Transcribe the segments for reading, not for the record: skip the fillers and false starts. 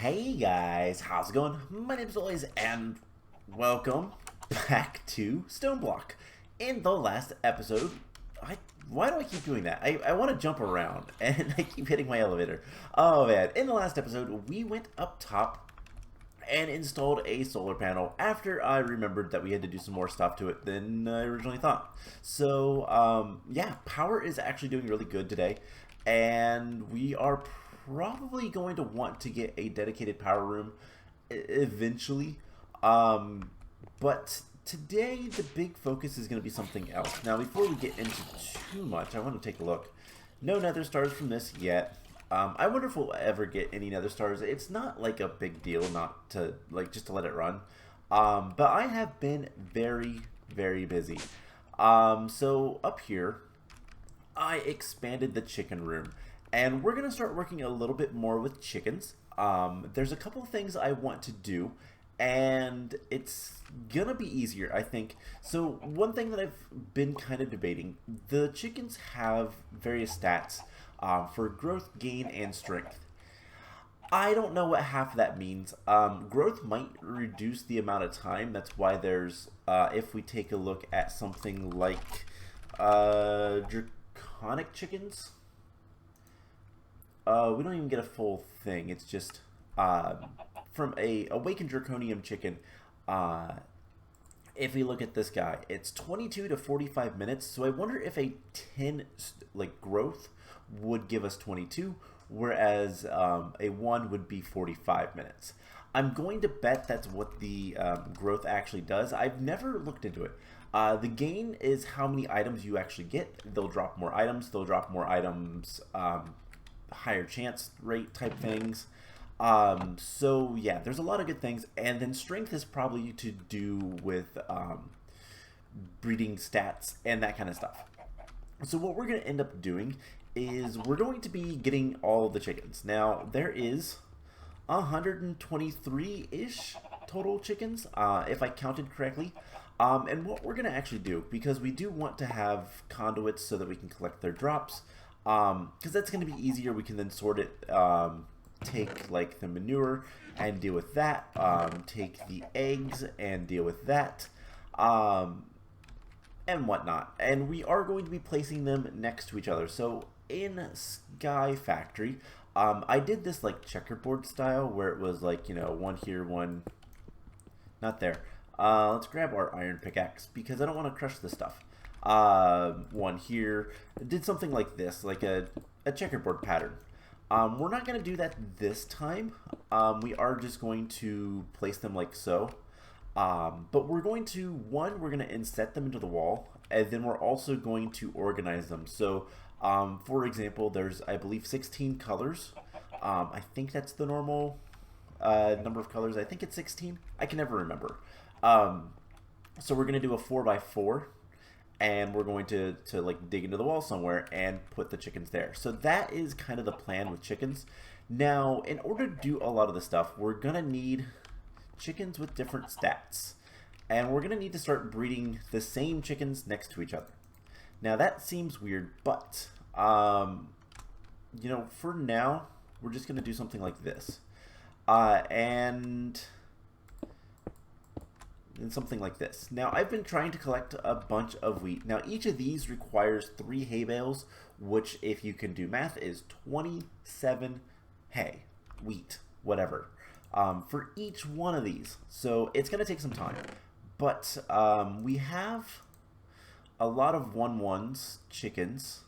Hey guys, how's it going? My name's Lois and welcome back to Stoneblock. In the last episode, why do I keep doing that? I want to jump around and I keep hitting my elevator. Oh man, in the last episode we went up top and installed a solar panel after I remembered that we had to do some more stuff to it than I originally thought. So yeah, power is actually doing really good today, and we are probably going to want to get a dedicated power room eventually. But today the big focus is going to be something else. Now before we get into too much, I want to take a look. No nether stars from this yet. I wonder if we'll ever get any nether stars. It's not like a big deal not to, like, just to let it run. But I have been very, very busy. So up here, I expanded the chicken room. And we're going to start working a little bit more with chickens. There's a couple of things I want to do, and it's going to be easier, I think. So one thing that I've been kind of debating, the chickens have various stats for growth, gain, and strength. I don't know what half of that means. Growth might reduce the amount of time. That's why there's, if we take a look at something like draconic chickens, we don't even get a full thing. It's just from a awakened draconium chicken. If we look at this guy, it's 22 to 45 minutes. So I wonder if a 10 like growth would give us 22, whereas a 1 would be 45 minutes. I'm going to bet that's what the growth actually does. I've never looked into it. The gain is how many items you actually get. They'll drop more items. They'll drop more items. Higher chance rate type things. So yeah, there's a lot of good things, and then strength is probably to do with breeding stats and that kind of stuff. So what we're going to end up doing is we're going to be getting all the chickens. Now there is 123-ish total chickens, if I counted correctly. And what we're going to actually do, because we do want to have conduits so that we can collect their drops, because that's going to be easier. We can then sort it, take like the manure and deal with that, take the eggs and deal with that, and whatnot. And we are going to be placing them next to each other. So in Sky Factory, I did this like checkerboard style where it was like, you know, one here, one not there. Let's grab our iron pickaxe because I don't want to crush this stuff. One here. Did something like this, like a checkerboard pattern. We're not going to do that this time. We are just going to place them like so. But we're going to, we're going to inset them into the wall, and then we're also going to organize them. So, for example, there's, I believe, 16 colors. I think that's the normal number of colors. I think it's 16. I can never remember. So we're going to do a 4x4. And we're going to like dig into the wall somewhere and put the chickens there. So that is kind of the plan with chickens. Now, in order to do a lot of the stuff, we're going to need chickens with different stats. And we're going to need to start breeding the same chickens next to each other. Now, that seems weird, but, you know, for now, we're just going to do something like this. And something like this. Now, I've been trying to collect a bunch of wheat. Now, each of these requires 3 hay bales, which, if you can do math, is 27 hay, wheat, whatever, for each one of these. So it's going to take some time. But we have a lot of 1-1s chickens,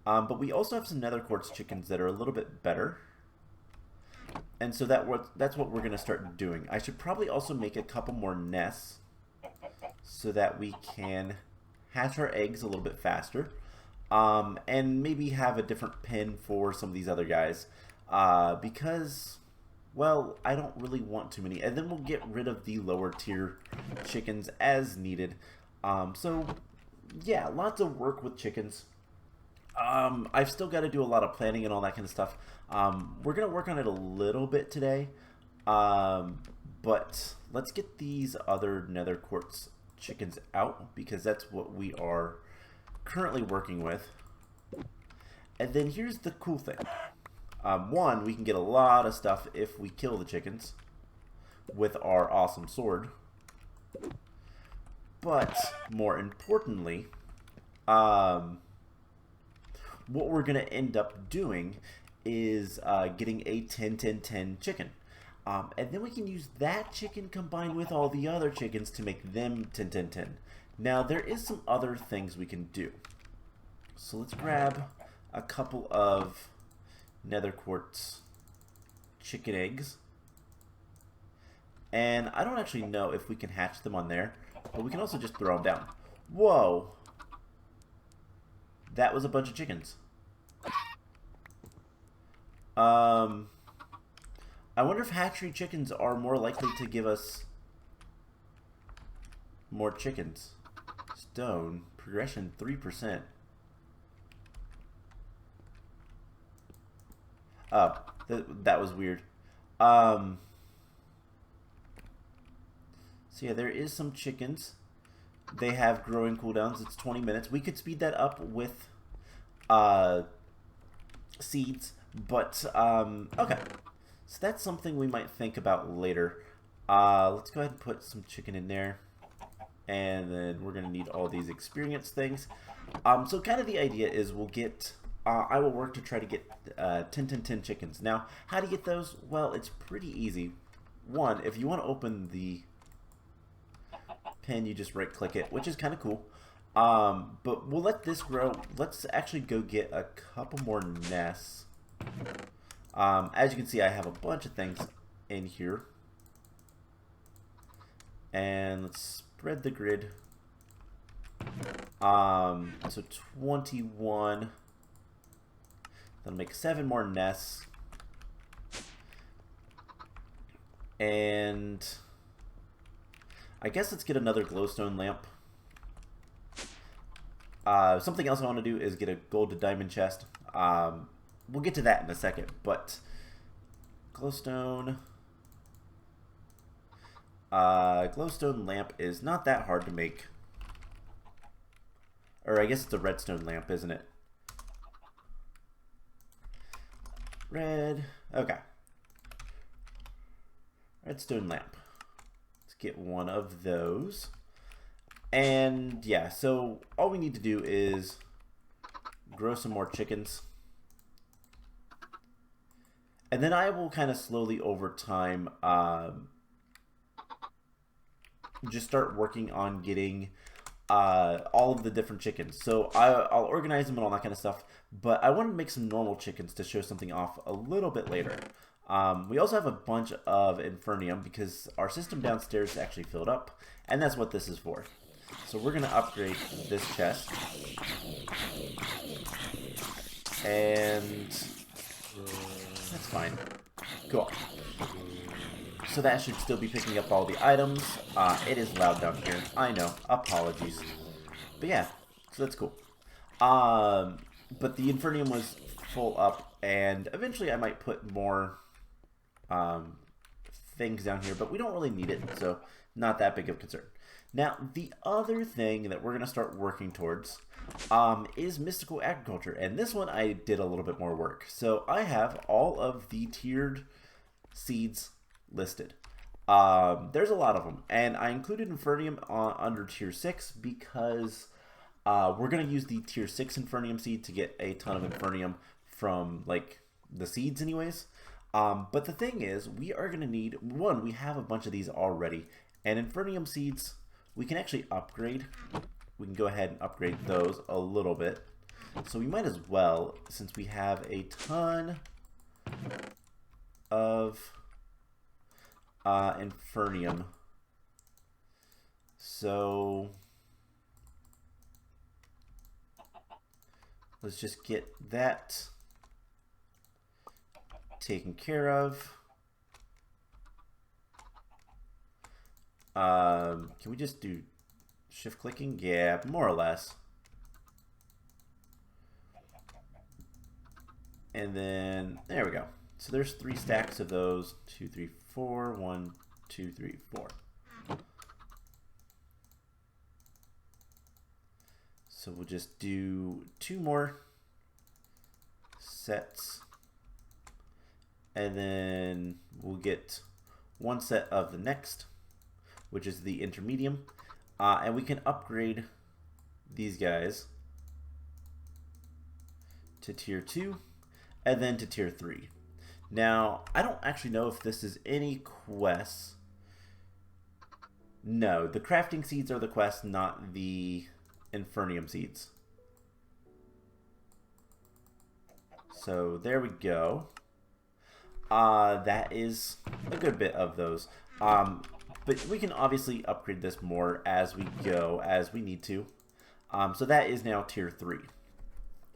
but we also have some nether quartz chickens that are a little bit better. And so that's what we're going to start doing. I should probably also make a couple more nests so that we can hatch our eggs a little bit faster. And maybe have a different pen for some of these other guys. Because, well, I don't really want too many. And then we'll get rid of the lower tier chickens as needed. So, yeah, lots of work with chickens. I've still got to do a lot of planning and all that kind of stuff. We're going to work on it a little bit today. But let's get these other nether quartz chickens out because that's what we are currently working with. And then here's the cool thing. One, we can get a lot of stuff if we kill the chickens with our awesome sword. But more importantly, what we're going to end up doing is getting a 10-10-10 chicken. And then we can use that chicken combined with all the other chickens to make them 10-10-10. Now, there is some other things we can do. So let's grab a couple of nether quartz chicken eggs. And I don't actually know if we can hatch them on there, but we can also just throw them down. Whoa! That was a bunch of chickens. I wonder if hatchery chickens are more likely to give us more chickens. Stone. Progression 3%. Oh, that was weird. So yeah, there is some chickens. They have growing cooldowns. It's 20 minutes. We could speed that up with seeds, but okay. So that's something we might think about later. Let's go ahead and put some chicken in there. And then we're going to need all these experience things. So kind of the idea is we'll get... I will work to try to get 10-10-10 chickens. Now, how to get those? Well, it's pretty easy. One, if you want to open the pen, you just right-click it, which is kind of cool. But we'll let this grow. Let's actually go get a couple more nests. As you can see, I have a bunch of things in here. And let's spread the grid. So 21. That'll make 7 more nests. And I guess let's get another glowstone lamp. Something else I want to do is get a gold to diamond chest. We'll get to that in a second, but glowstone lamp is not that hard to make. Or I guess it's a redstone lamp, isn't it? Red. Okay. Redstone lamp. Let's get one of those. And yeah, so all we need to do is grow some more chickens. And then I will kind of slowly over time just start working on getting all of the different chickens. So I'll organize them and all that kind of stuff. But I want to make some normal chickens to show something off a little bit later. We also have a bunch of Infernium because our system downstairs is actually filled up. And that's what this is for. So we're going to upgrade this chest. And that's fine. Cool. So that should still be picking up all the items. It is loud down here. I know. Apologies. But yeah, so that's cool. But the Infernium was full up, and eventually I might put more things down here, but we don't really need it, so not that big of a concern. Now, the other thing that we're going to start working towards is mystical agriculture, and this one I did a little bit more work. So I have all of the tiered seeds listed. There's a lot of them, and I included Infernium under tier 6 because we're going to use the tier 6 Infernium seed to get a ton of Infernium from like the seeds anyways. But the thing is, we are going to need, one, we have a bunch of these already, and Infernium seeds we can actually upgrade. We can go ahead and upgrade those a little bit. So we might as well, since we have a ton of Infernium. So let's just get that taken care of. Can we just do shift clicking? Yeah, more or less. And then there we go. So there's 3 stacks of those. 2, 3, 4. 1, 2, 3, 4. So we'll just do 2 more sets And then we'll get one set of the next, which is the intermedium. And we can upgrade these guys to tier 2 and then to tier 3. Now, I don't actually know if this is any quests. No, the crafting seeds are the quests, not the Infernium seeds. So there we go. That is a good bit of those. But we can obviously upgrade this more as we go, as we need to. So that is now tier 3.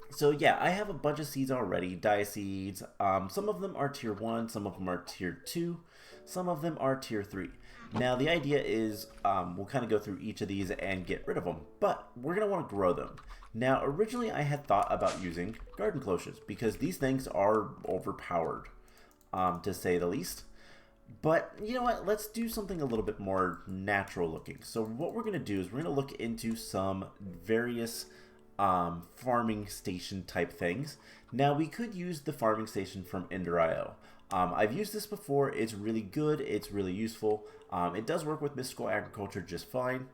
So yeah, I have a bunch of seeds already, dye seeds. Some of them are tier 1, some of them are tier 2, some of them are tier 3. Now the idea is we'll kind of go through each of these and get rid of them, but we're going to want to grow them. Now originally I had thought about using garden cloches because these things are overpowered, to say the least. But you know what, let's do something a little bit more natural looking. So what we're going to do is we're going to look into some various farming station type things. Now we could use the farming station from Ender.io. I've used this before. It's really good. It's really useful. It does work with mystical agriculture just fine.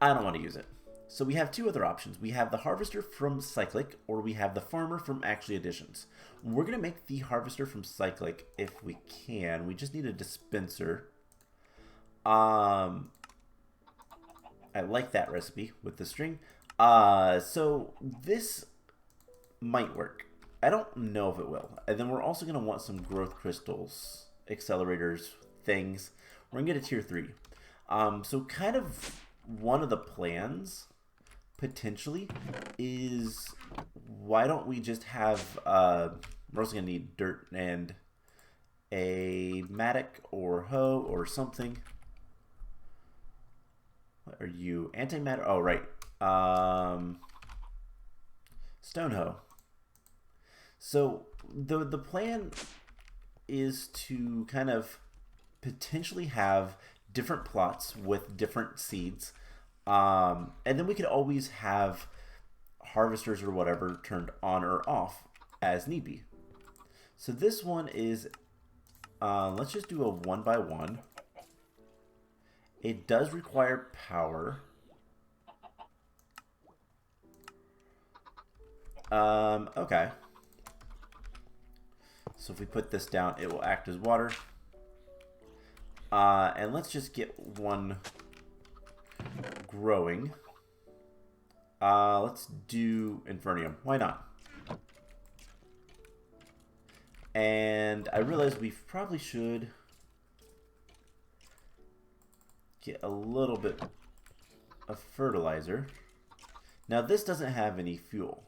I don't want to use it. So we have two other options. We have the harvester from Cyclic, or we have the farmer from Actually Additions. We're going to make the harvester from Cyclic if we can. We just need a dispenser. I like that recipe with the string. So this might work. I don't know if it will. And then we're also going to want some growth crystals, accelerators, things. We're going to get a tier 3. So kind of one of the plans potentially is, why don't we just have, we're also going to need dirt and a mattock or hoe or something. What are you? Antimatter? Oh, right. Stone hoe. So the plan is to kind of potentially have different plots with different seeds, and then we could always have harvesters or whatever turned on or off as need be. So this one is, let's just do a 1x1. It does require power. Okay. So if we put this down, it will act as water. And let's just get one growing. Let's do Infernium. Why not? And I realize we probably should get a little bit of fertilizer. Now this doesn't have any fuel.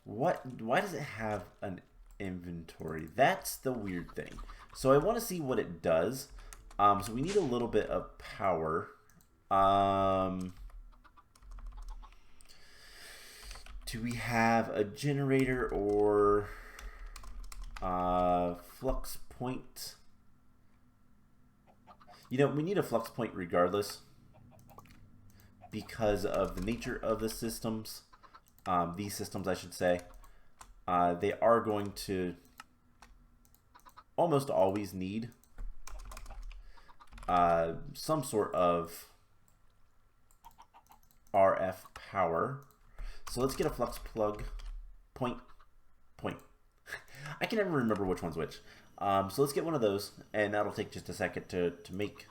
Why does it have an inventory? That's the weird thing. So I want to see what it does. So we need a little bit of power. Do we have a generator or flux point? You know, we need a flux point regardless because of the nature of the systems. These systems, I should say, they are going to almost always need some sort of RF power. So let's get a flux plug point. I can never remember which one's which. So let's get one of those, and that'll take just a second to make.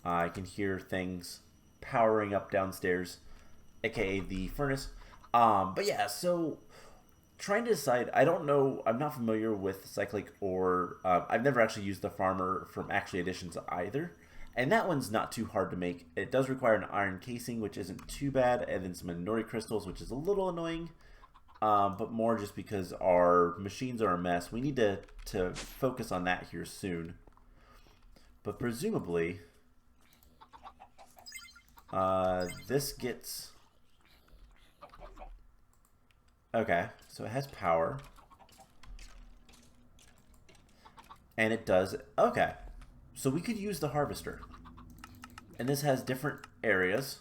I can hear things powering up downstairs, aka the furnace. But yeah, so trying to decide, I don't know, I'm not familiar with Cyclic, or I've never actually used the farmer from Actually Additions either, and that one's not too hard to make. It does require an iron casing, which isn't too bad, and then some Minori crystals, which is a little annoying, but more just because our machines are a mess. We need to focus on that here soon. But presumably this gets... Okay, so it has power. And it does... Okay, so we could use the harvester. And this has different areas.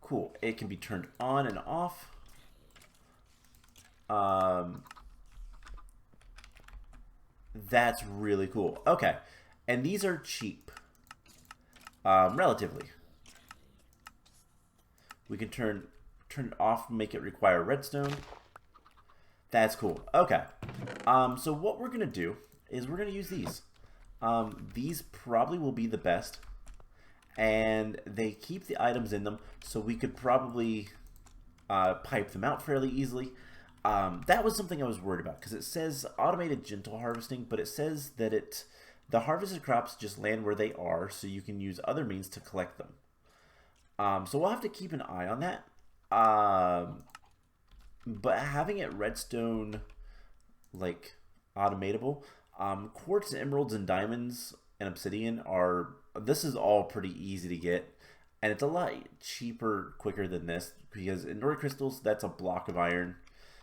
Cool, it can be turned on and off. That's really cool. Okay. And these are cheap. Relatively. We can turn it off, make it require redstone. That's cool. Okay. So what we're gonna do is we're gonna use these. These probably will be the best, and they keep the items in them, so we could probably pipe them out fairly easily. That was something I was worried about because it says automated gentle harvesting, but it says that the harvested crops just land where they are, so you can use other means to collect them. So we'll have to keep an eye on that. But having it redstone, like, automatable, quartz, emeralds, and diamonds and obsidian this is all pretty easy to get. And it's a lot cheaper, quicker than this, because in Ender crystals, that's a block of iron.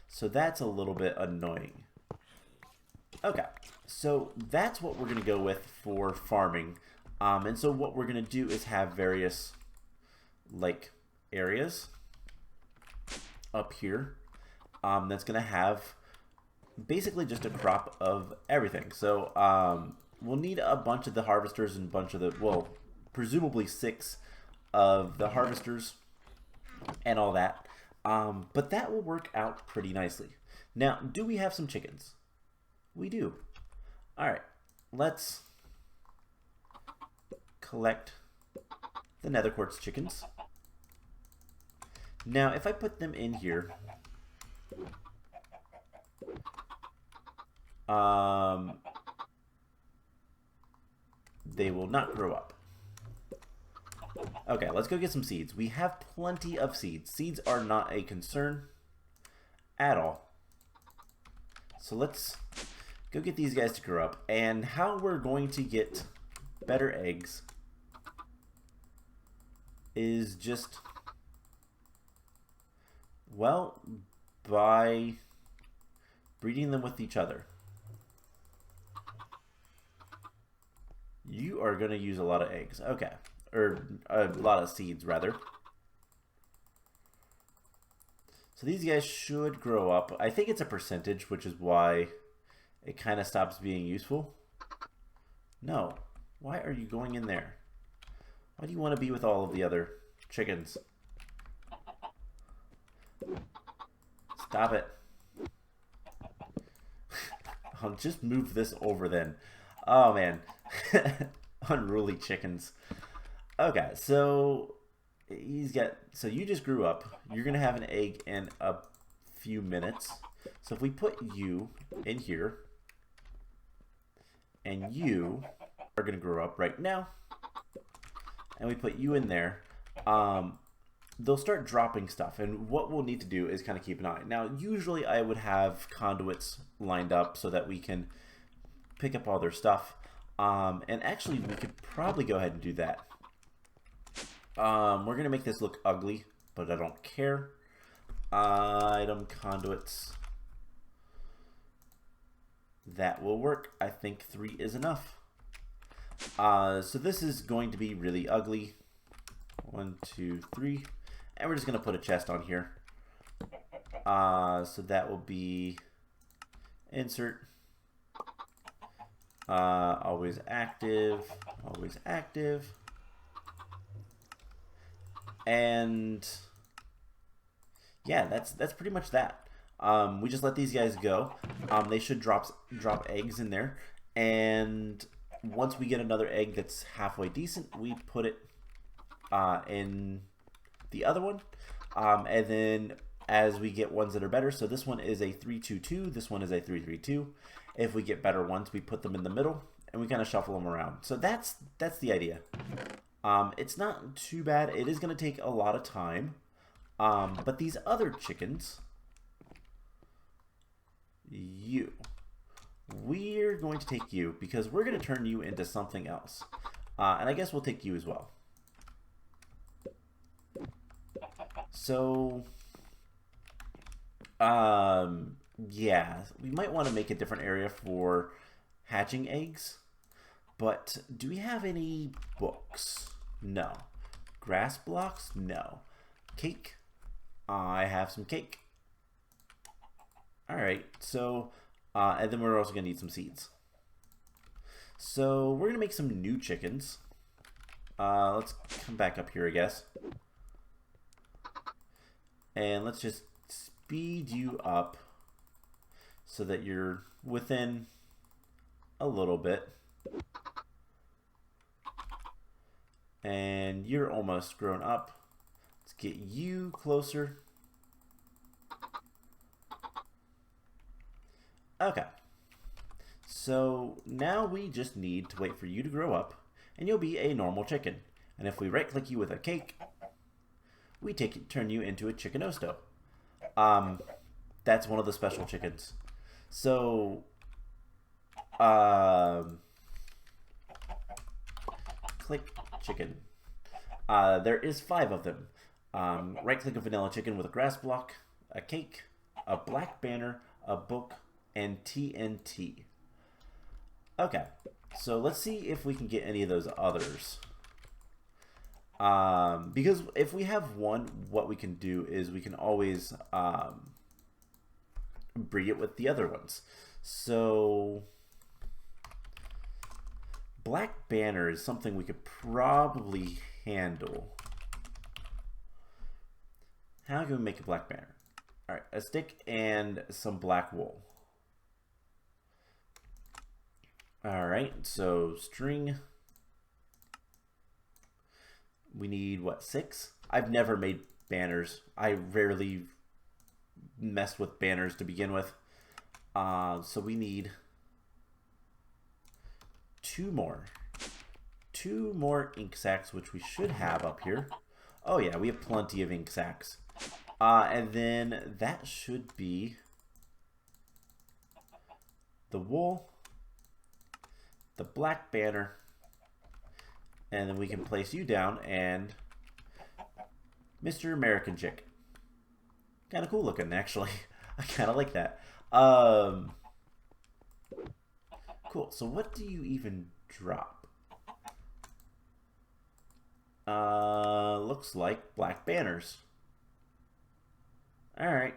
So that's a little bit annoying. Okay, so that's what we're going to go with for farming. And so what we're going to do is have various, like, areas up here that's going to have basically just a crop of everything. So we'll need a bunch of the harvesters and a bunch of the, well, presumably 6 of the harvesters and all that. But that will work out pretty nicely. Now, do we have some chickens? We do. Alright, let's collect the nether quartz chickens. Now, if I put them in here, they will not grow up. Okay, let's go get some seeds. We have plenty of seeds. Seeds are not a concern at all. So let's go get these guys to grow up. And how we're going to get better eggs is just, well, by breeding them with each other. You are going to use a lot of eggs. Okay. Or a lot of seeds, rather. So these guys should grow up. I think it's a percentage, which is why it kind of stops being useful. No. Why are you going in there? Why do you want to be with all of the other chickens? Stop it. I'll just move this over then. Oh, man. Unruly chickens. Okay, so so you just grew up. You're going to have an egg in a few minutes. So if we put you in here, and you are going to grow up right now, and we put you in there, they'll start dropping stuff. And what we'll need to do is kind of keep an eye. Now, usually I would have conduits lined up so that we can pick up all their stuff. And actually, we could probably go ahead and do that. We're going to make this look ugly, but I don't care. Item conduits. That will work. I think 3 is enough. So this is going to be really ugly. 1, 2, 3. And we're just going to put a chest on here. So that will be insert. Always active. Always active. And yeah, that's pretty much that. We just let these guys go. They should drop eggs in there, and once we get another egg that's halfway decent, we put it in the other one, and then as we get ones that are better, so this one is a 322, this one is a 332. If we get better ones, we put them in the middle, and we kind of shuffle them around. So that's the idea. It's not too bad. It is going to take a lot of time. But these other chickens, we're going to take you because we're going to turn you into something else. And I guess we'll take you as well. So, yeah, we might want to make a different area for hatching eggs. But do we have any books? No. Grass blocks? No. Cake? I have some cake. Alright, so, and then we're also going to need some seeds. So we're going to make some new chickens. Let's come back up here, I guess. And let's just speed you up so that you're within a little bit. And you're almost grown up. Let's get you closer. Okay. So now we just need to wait for you to grow up and you'll be a normal chicken. And if we right click you with a cake, we turn you into a chickenosto. That's one of the special chickens. So click chicken. There is 5 of them. Right click a vanilla chicken with a grass block, a cake, a black banner, a book, and TNT. Okay, so let's see if we can get any of those others. Because if we have one, what we can do is we can always breed it with the other ones. So black banner is something we could probably handle. How can we make a black banner? All right, a stick and some black wool. All right, so string. We need, what, 6? I've never made banners. I rarely messed with banners to begin with. So we need 2 more. 2 more ink sacs, which we should have up here. Oh yeah, we have plenty of ink sacs. And then that should be the wool, the black banner, and then we can place you down and Mr. American Chick. Kind of cool looking, actually. I kind of like that. Cool. So what do you even drop? Looks like black banners. All right.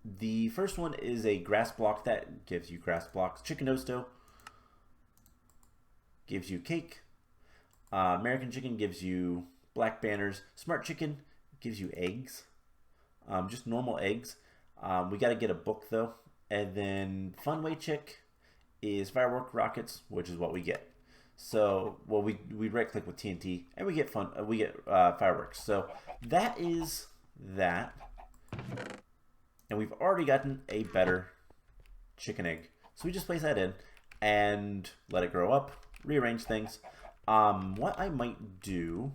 The first one is a grass block that gives you grass blocks. Chickenosto gives you cake. American chicken gives you black banners. Smart chicken gives you eggs. Just normal eggs. We got to get a book though. And then Funway chick is firework rockets, which is what we get. So, well, we right click with TNT and we get fireworks. So that is that. And we've already gotten a better chicken egg. So we just place that in and let it grow up, rearrange things. What I might do,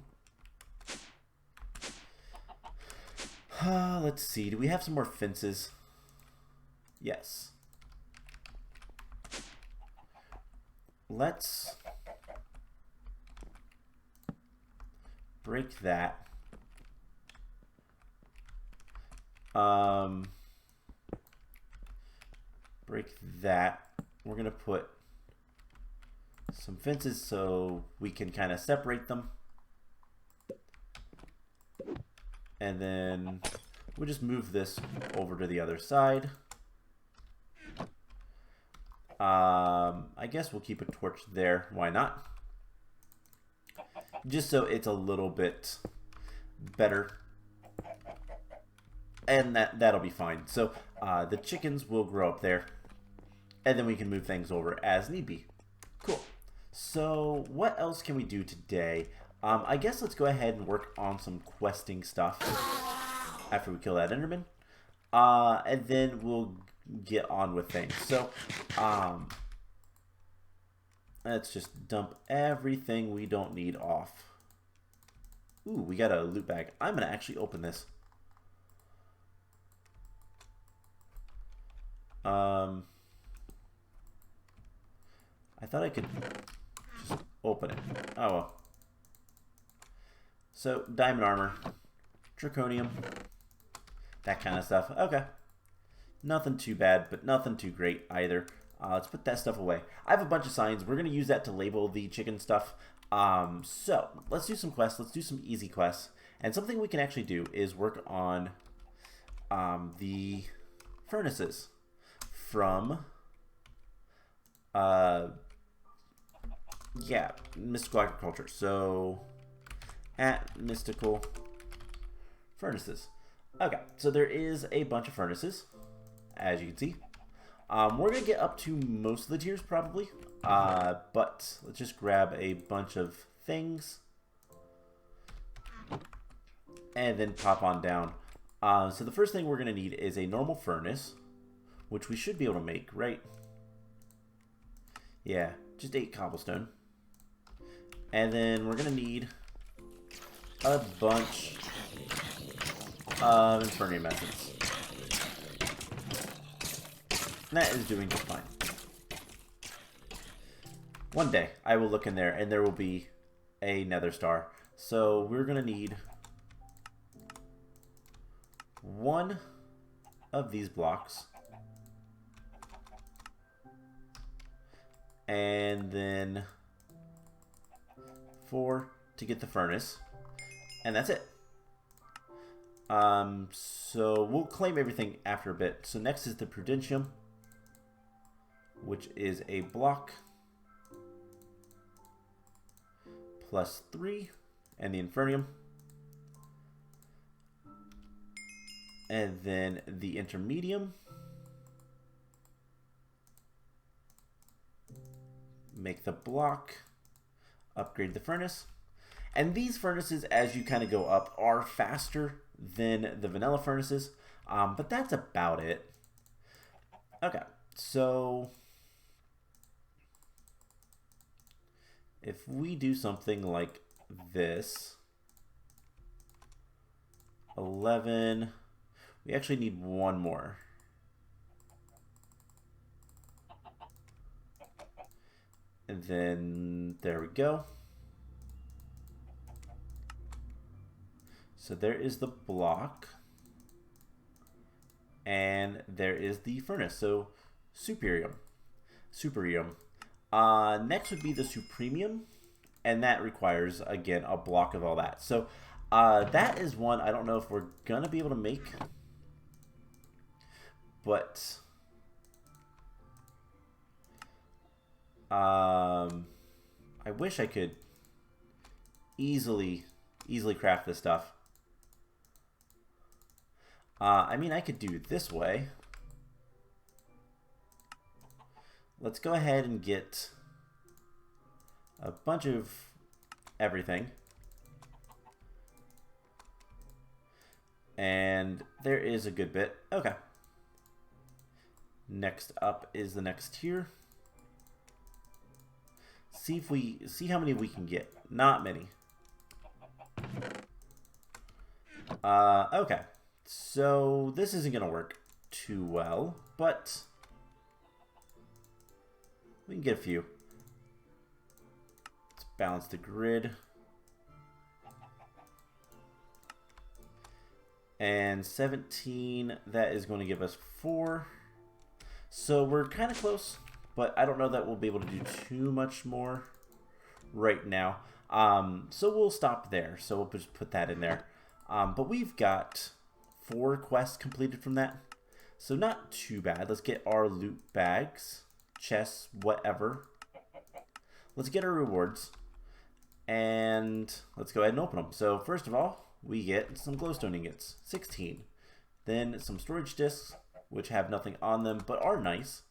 let's see, do we have some more fences? Yes. Let's break that. Break that. We're gonna put some fences so we can kind of separate them, and then we'll just move this over to the other side. I guess we'll keep a torch there. Why not? Just so it's a little bit better. And that'll be fine. So the chickens will grow up there. And then we can move things over as need be. Cool. So what else can we do today? I guess let's go ahead and work on some questing stuff after we kill that Enderman. And then we'll get on with things. So let's just dump everything we don't need off. Ooh, we got a loot bag. I'm going to actually open this. I thought I could just open it. Oh well. So, diamond armor, draconium, that kind of stuff. Okay. Nothing too bad, but nothing too great either. Let's put that stuff away. I have a bunch of signs. We're going to use that to label the chicken stuff. So, let's do some quests. Let's do some easy quests. And something we can actually do is work on the furnaces from yeah, mystical agriculture. So at mystical furnaces. Okay, so there is a bunch of furnaces, as you can see. We're gonna get up to most of the tiers probably, but let's just grab a bunch of things and then pop on down. So the first thing we're gonna need is a normal furnace, which we should be able to make, right? Yeah, just 8 cobblestone. And then we're gonna need a bunch of Infernium essence. That is doing just fine. One day I will look in there and there will be a nether star. So we're gonna need 1 of these blocks. And then 4 to get the furnace. And that's it. So we'll claim everything after a bit. So next is the Prudentium, which is a block plus 3, and the Infernium. And then the Intermedium. Make the block. Upgrade the furnace. And these furnaces, as you kind of go up, are faster than the vanilla furnaces. But that's about it. Okay, so if we do something like this, 11, we actually need 1 more. And then there we go. So there is the block. And there is the furnace. So Superium. Next would be the Supremium. And that requires, again, a block of all that. So that is one I don't know if we're going to be able to make. But I wish I could easily craft this stuff. I mean, I could do it this way. Let's go ahead and get a bunch of everything. And there is a good bit. Okay. Next up is the next tier. See how many we can get. Not many. Okay. So this isn't gonna work too well, but we can get a few. Let's balance the grid. And 17, that is going to give us 4. So we're kind of close, but I don't know that we'll be able to do too much more right now. So we'll stop there. So we'll just put that in there. But we've got 4 quests completed from that. So not too bad. Let's get our loot bags, chests, whatever. Let's get our rewards. And let's go ahead and open them. So first of all, we get some glowstone ingots, 16. Then some storage discs, which have nothing on them but are nice.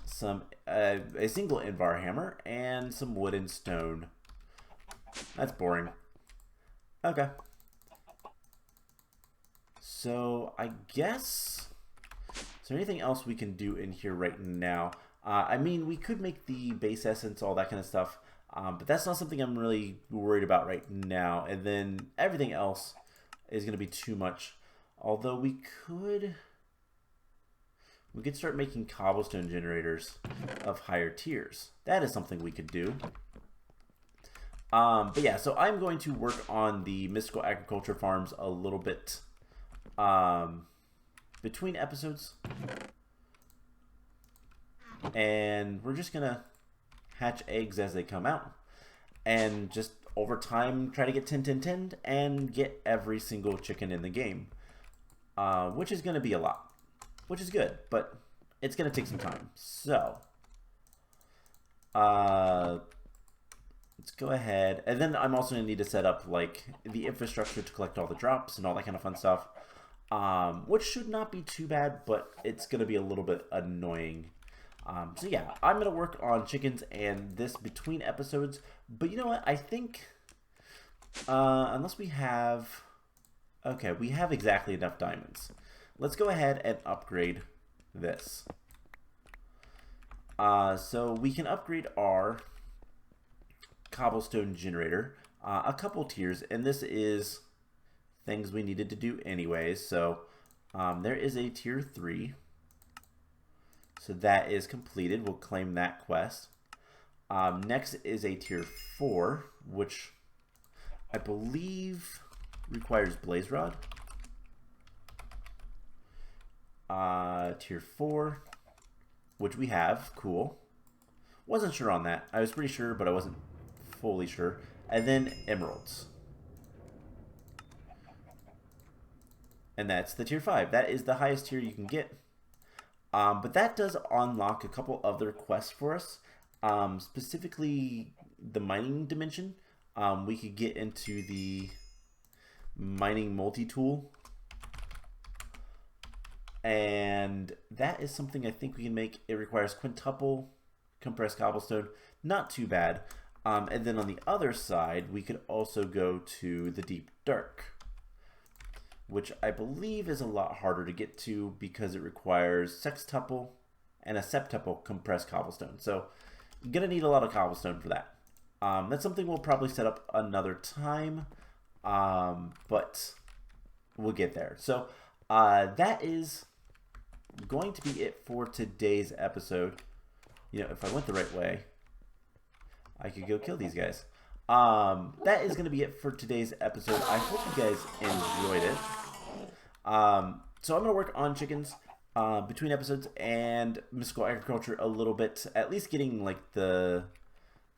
Some a single invar hammer and some wood and stone. That's boring. Okay. So I guess, is there anything else we can do in here right now? I mean, we could make the base essence, all that kind of stuff. But that's not something I'm really worried about right now. And then everything else is going to be too much. Although we could start making cobblestone generators of higher tiers. That is something we could do. But yeah, so I'm going to work on the mystical agriculture farms a little bit between episodes. And we're just going to hatch eggs as they come out. And just over time, try to get 10, 10, 10 and get every single chicken in the game. which is going to be a lot, which is good, but it's going to take some time. So let's go ahead, and then I'm also going to need to set up like the infrastructure to collect all the drops and all that kind of fun stuff, which should not be too bad, but it's going to be a little bit annoying. So yeah, I'm going to work on chickens and this between episodes, but you know what, I think unless we have, okay, we have exactly enough diamonds. Let's go ahead and upgrade this. So we can upgrade our cobblestone generator a couple tiers, and this is things we needed to do anyways. So there is a tier 3, so that is completed. We'll claim that quest. Next is a tier 4, which I believe requires blaze rod. Tier 4, which we have. Cool. Wasn't sure on that. I was pretty sure, but I wasn't fully sure. And then emeralds. And that's the tier 5. That is the highest tier you can get. But that does unlock a couple other quests for us. Specifically the mining dimension. We could get into the mining multi-tool. And that is something I think we can make. It requires quintuple compressed cobblestone. Not too bad. And then on the other side, we could also go to the deep dark, which I believe is a lot harder to get to because it requires sextuple and a septuple compressed cobblestone. So you're going to need a lot of cobblestone for that. That's something we'll probably set up another time, but we'll get there. So that is going to be it for today's episode. You know, if I went the right way, I could go kill these guys. That is going to be it for today's episode. I hope you guys enjoyed it. So I'm going to work on chickens between episodes and mystical agriculture a little bit, at least getting like the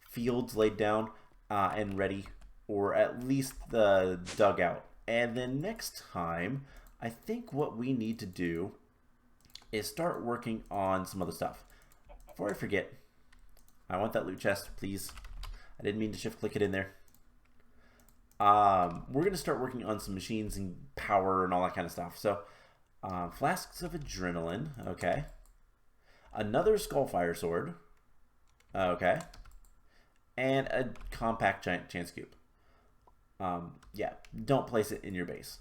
fields laid down and ready, or at least the dugout. And then next time, I think what we need to do is start working on some other stuff. Before I forget, I want that loot chest, please. I didn't mean to shift click it in there. We're going to start working on some machines and power and all that kind of stuff. So, flasks of adrenaline, okay. Another skullfire sword, okay. And a compact giant chance cube. Yeah, don't place it in your base.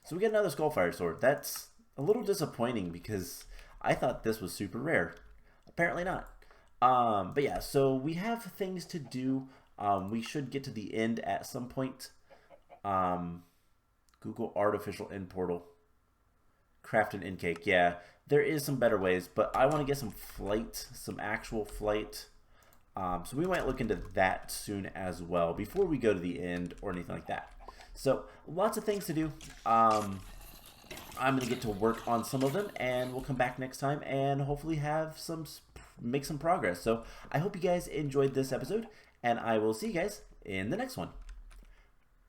So we get another skullfire sword. That's a little disappointing because I thought this was super rare. Apparently not. But yeah, so we have things to do. We should get to the end at some point. Google artificial end portal. Craft an end cake. Yeah, there is some better ways, but I want to get some flight, some actual flight. So we might look into that soon as well before we go to the end or anything like that. So lots of things to do. I'm going to get to work on some of them, and we'll come back next time and hopefully have make some progress. So I hope you guys enjoyed this episode, and I will see you guys in the next one.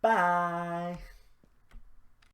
Bye!